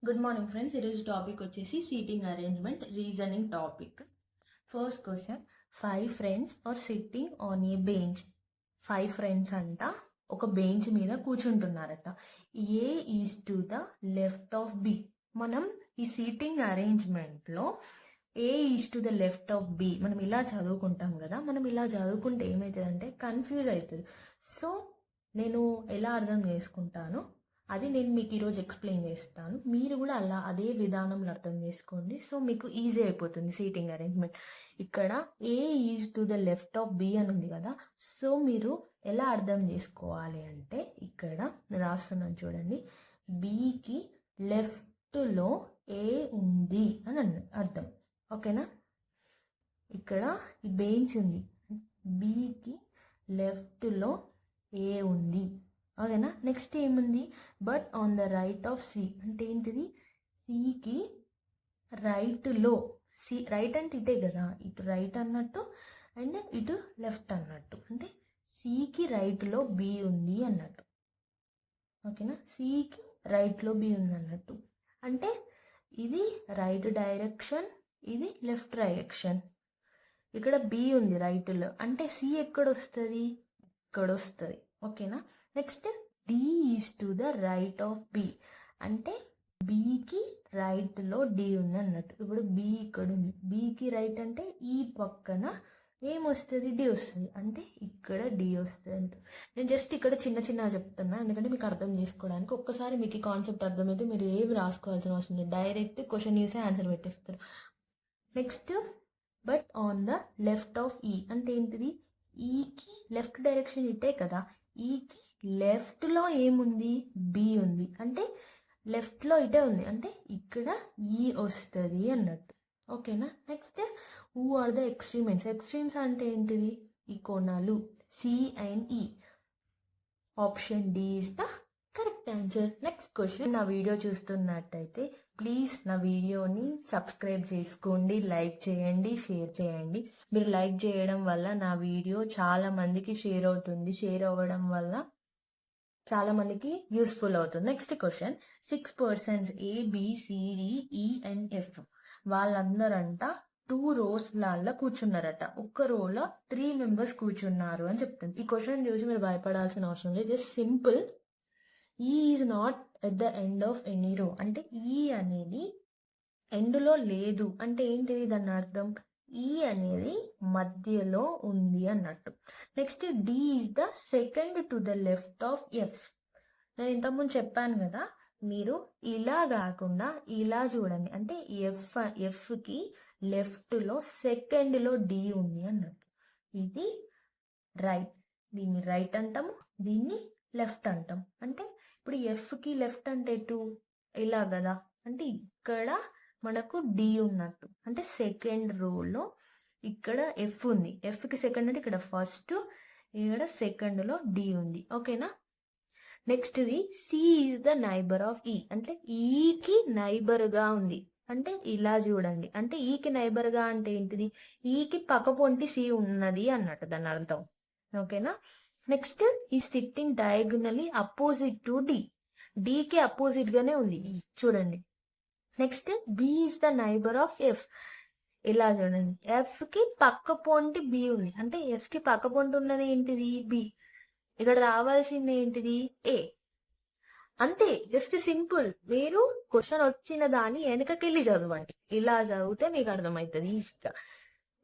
Good morning friends. ఈరోజు topic వచ్చేసి seating arrangement reasoning topic. First question, 5 friends are sitting on a bench. 5 friends అంట ఒక bench మీద కూర్చుంటున్నారట. A is to the left of B. మనం ఈ seating అరేంజ్మెంట్లో A is to the left of B మనం ఇలా చదువుకుంటాం కదా. మనం ఇలా చదువుకుంటే ఏమవుతుందంటే కన్ఫ్యూజ్ అవుతుంది. సో నేను ఎలా అర్థం చేసుకుంటాను అది నేను మీకు ఈరోజు ఎక్స్ప్లెయిన్ చేస్తాను. మీరు కూడా అదే విధానంలో అర్థం చేసుకోండి. సో మీకు ఈజీ అయిపోతుంది సీటింగ్ అరేంజ్మెంట్. ఇక్కడ A is to the left of B అని ఉంది కదా. సో మీరు ఎలా అర్థం చేసుకోవాలి అంటే ఇక్కడ రాస్తున్నాను చూడండి. బికి లెఫ్ట్లో ఏ ఉంది అని అర్థం. ఓకేనా. ఇక్కడ ఈ బెంచ్ ఉంది, బికి లెఫ్ట్లో ఏ ఉంది. ఓకేనా. నెక్స్ట్ ఏముంది, but on the right of C అంటే ఏంటిది, సికి రైట్లో. సి రైట్ అంటే ఇటే కదా, ఇటు రైట్ అన్నట్టు అండ్ ఇటు లెఫ్ట్ అన్నట్టు. అంటే సికి రైట్లో బి ఉంది అన్నట్టు. ఓకేనా. సికి రైట్లో బి ఉంది అన్నట్టు. అంటే ఇది రైట్ డైరెక్షన్, ఇది లెఫ్ట్ డైరెక్షన్. ఇక్కడ బి ఉంది రైట్లో, అంటే సి ఎక్కడ వస్తుంది, ఇక్కడ వస్తుంది. ఓకేనా. Next D is to the right of B అంటే బికి రైట్లో డి ఉంది అన్నట్టు. ఇప్పుడు బి ఇక్కడ ఉంది, బికి రైట్ అంటే ఈ పక్కన ఏమొస్తుంది, డి వస్తుంది. అంటే ఇక్కడ డి వస్తుంది. నేను జస్ట్ ఇక్కడ చిన్నగా చెప్తున్నా, ఎందుకంటే మీకు అర్థం చేసుకోవడానికి. ఒక్కసారి మీకు ఈ కాన్సెప్ట్ అర్థమైతే మీరు ఏమి రాసుకోవాల్సిన అవసరం లేదు, డైరెక్ట్ క్వశ్చన్ చూసే ఆన్సర్ పెట్టేస్తారు. Next but on the left of E అంటే ఏంటిది, ఈకి లెఫ్ట్ డైరెక్షన్ ఇటే కదా, ఈకి లెఫ్ట్లో ఏముంది, బి ఉంది. అంటే లెఫ్ట్లో ఇటే ఉంది, అంటే ఇక్కడ ఈ వస్తుంది అన్నట్టు. ఓకేనా. Next who are the extremes. Extremes అంటే ఏంటిది, ఈ కోణాలు C and E. Option D is the correct answer. Next question, నా వీడియో చూస్తున్నట్టయితే ప్లీజ్ నా వీడియోని సబ్స్క్రైబ్ చేసుకోండి, లైక్ చేయండి, షేర్ చేయండి. మీరు లైక్ చేయడం వల్ల నా వీడియో చాలా మందికి షేర్ అవుతుంది. షేర్ అవ్వడం వల్ల చాలా మందికి యూస్ఫుల్ అవుతుంది. Next question, 6 persons ABCDE and F వాళ్ళందరంట 2 rows లాల్లో కూర్చున్నారట. ఒక్క రోలో 3 members కూర్చున్నారు అని చెప్తుంది. ఈ క్వశ్చన్ చూసి మీరు భయపడాల్సిన అవసరం లేదు. జస్ట్ సింపుల్, ఈ is not at the end of any రో అంటే ఈ అనేది ఎండ్లో లేదు. అంటే ఏంటిది దాని అర్థం, ఈ అనేది మధ్యలో ఉంది అన్నట్టు. Next D is the second to the left of F. నేను ఇంతకుముందు చెప్పాను కదా, మీరు ఇలా కాకుండా ఇలా చూడండి. అంటే ఎఫ్కి లెఫ్ట్లో సెకండ్లో డి ఉంది అన్నట్టు. ఇది రైట్, దీన్ని రైట్ అంటాము, దీన్ని లెఫ్ట్ అంటాం. అంటే ఇప్పుడు ఎఫ్కి లెఫ్ట్ అంటే ఎటు, ఇలా కదా, అంటే ఇక్కడ మనకు డి ఉన్నట్టు. అంటే సెకండ్ రోలో ఇక్కడ ఎఫ్ ఉంది, ఎఫ్కి సెకండ్ అంటే ఇక్కడ ఫస్ట్, ఇక్కడ సెకండ్లో డి ఉంది. ఓకేనా. నెక్స్ట్ది C is the neighbour of E అంటే ఈకి నైబర్గా ఉంది. అంటే ఇలా చూడండి, అంటే ఈకి నైబర్గా అంటే ఏంటిది, ఈకి పక్కపొంటి సి ఉన్నది అన్నట్టు దాని అర్థం. ఓకేనా. Next E sitting diagonally opposite to D, డికి అపోజిట్ గానే ఉంది చూడండి. Next B is the neighbour of F. ఇలా చూడండి, ఎఫ్ కి పక్క పొంటి బి ఉంది. అంటే ఎఫ్ కి పక్క పొంటి ఉన్నది ఏంటిది, బి. ఇక్కడ రావాల్సింది ఏంటిది, ఏ. అంతే, జస్ట్ సింపుల్. మీరు క్వశ్చన్ వచ్చిన దాన్ని వెనకకెళ్ళి చదవండి. ఇలా చదివితే మీకు అర్థమవుతుంది ఈజీగా.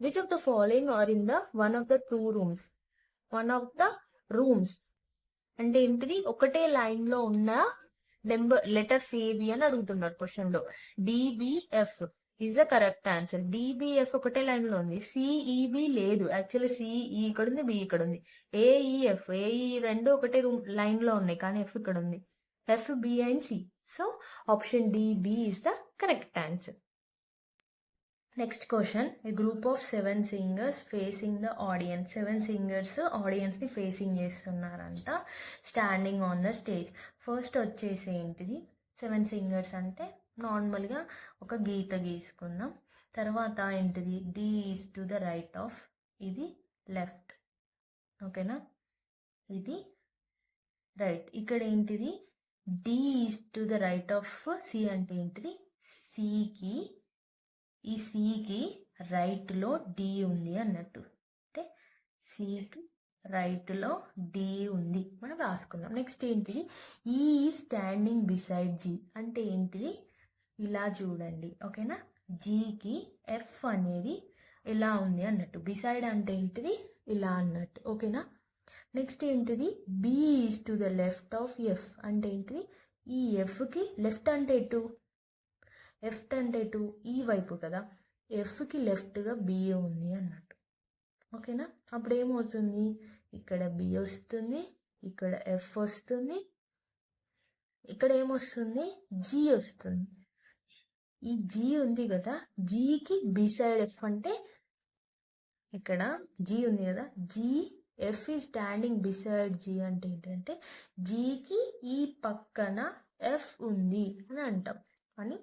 Which of the following are in the one of the 2 rooms. One of the rooms అంటే ఏంటిది, ఒకటే లైన్ లో ఉన్న నెంబర్ లెటర్స్ ఏవి అని అడుగుతున్నారు క్వశ్చన్ లో. DBF is the correct answer. DBF ఒకటే లైన్ లో ఉంది, సిఈబి లేదు. యాక్చువల్లీ సిఈ ఇక్కడ ఉంది, బి ఇక్కడ ఉంది. ఏఈఎఫ్, ఏఈ రెండు ఒకటే లైన్ లో ఉన్నాయి, కానీ ఎఫ్ ఇక్కడ ఉంది. F, B and C. So option D B is the correct answer. Next question, a group of 7 singers facing the audience. 7 singers ఆడియన్స్ని ఫేసింగ్ చేస్తున్నారంట, standing on the stage. First వచ్చేసి ఏంటిది, 7 singers అంటే నార్మల్గా ఒక గీత గీసుకుందాం. తర్వాత ఏంటిది, D is to the right of, ఇది లెఫ్ట్. ఓకేనా, ఇది రైట్. ఇక్కడ ఏంటిది, D is to the right of C అంటే ఏంటిది, సికి, ఈ సికి రైట్లో డి ఉంది అన్నట్టు. అంటే సికి రైట్లో డి ఉంది మనం రాసుకున్నాం. నెక్స్ట్ ఏంటిది, ఈ స్టాండింగ్ బిసైడ్ జీ అంటే ఏంటిది, ఇలా చూడండి ఓకేనా. జీకి ఎఫ్ అనేది ఇలా ఉంది అన్నట్టు, బిసైడ్ అంటే ఏంటిది ఇలా అన్నట్టు ఓకేనా. నెక్స్ట్ ఏంటిది, B is to the left of F అంటే ఏంటిది, ఈ ఎఫ్కి లెఫ్ట్ అంటే ఎటు, లెఫ్ట్ అంటే ఎటు ఈ వైపు కదా, ఎఫ్కి లెఫ్ట్గా బి ఉంది అన్నట్టు ఓకేనా. అప్పుడు ఏమవుతుంది, ఇక్కడ బి వస్తుంది, ఇక్కడ ఎఫ్ వస్తుంది, ఇక్కడ ఏమొస్తుంది జీ వస్తుంది. ఈ జీ ఉంది కదా, జీకి బి సైడ్ ఎఫ్ అంటే ఇక్కడ జీ ఉంది కదా, జీ ఎఫ్ ఈ స్టాండింగ్ బిసైడ్ జీ అంటే ఏంటంటే జీకి ఈ పక్కన ఎఫ్ ఉంది అని అంటాం అని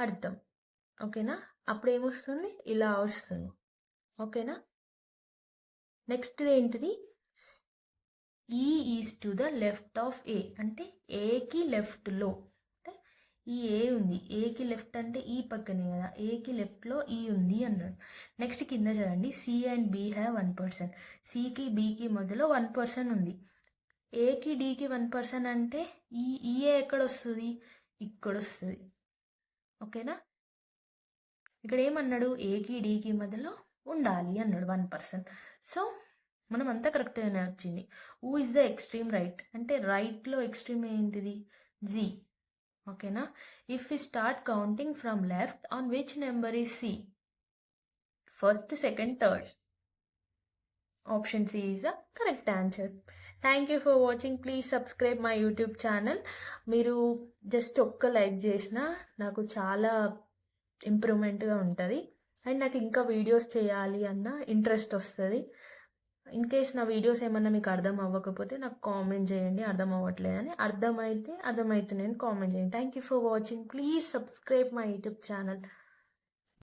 అర్థం ఓకేనా. అప్పుడు ఏమొస్తుంది, ఇలా వస్తుంది ఓకేనా. నెక్స్ట్ ఏంటిది, E is to the left of A అంటే ఏకి లెఫ్ట్లో, అంటే ఈ ఏ ఉంది, ఏకి లెఫ్ట్ అంటే ఈ పక్కనే కదా, ఏకి లెఫ్ట్లో ఈ ఉంది అన్నాడు. నెక్స్ట్ కింద చూడండి, సి అండ్ బి హ్యావ్ 1%, సికి బికి మధ్యలో 1% ఉంది. ఏకి డికి 1% అంటే ఈ ఏ ఎక్కడ వస్తుంది, ఇక్కడ వస్తుంది ఓకేనా. ఇక్కడ ఏమన్నాడు, ఏకి డికి మధ్యలో ఉండాలి అన్నాడు 1%. సో మనం అంతా కరెక్ట్గానే వచ్చింది. Who is the extreme right అంటే రైట్లో ఎక్స్ట్రీమ్ ఏంటిది, జీ ఓకేనా. If you start counting from left on which number is C, first, second, third. Option C is the correct answer. Thank you for watching. Please subscribe my YouTube channel. మీరు just ఒక్క like చేసినా నాకు చాలా ఇంప్రూవ్మెంట్గా ఉంటుంది and నాకు ఇంకా videos చేయాలి అన్న ఇంట్రెస్ట్ వస్తుంది. ఇన్ కేస్ నా వీడియోస్ ఏమన్నా మీకు అర్థం అవ్వకపోతే నాకు కామెంట్ చేయండి, అర్థం అవ్వట్లేదని. అర్థమైతే నేను కామెంట్ చేయండి. Thank you for watching. Please subscribe my YouTube channel.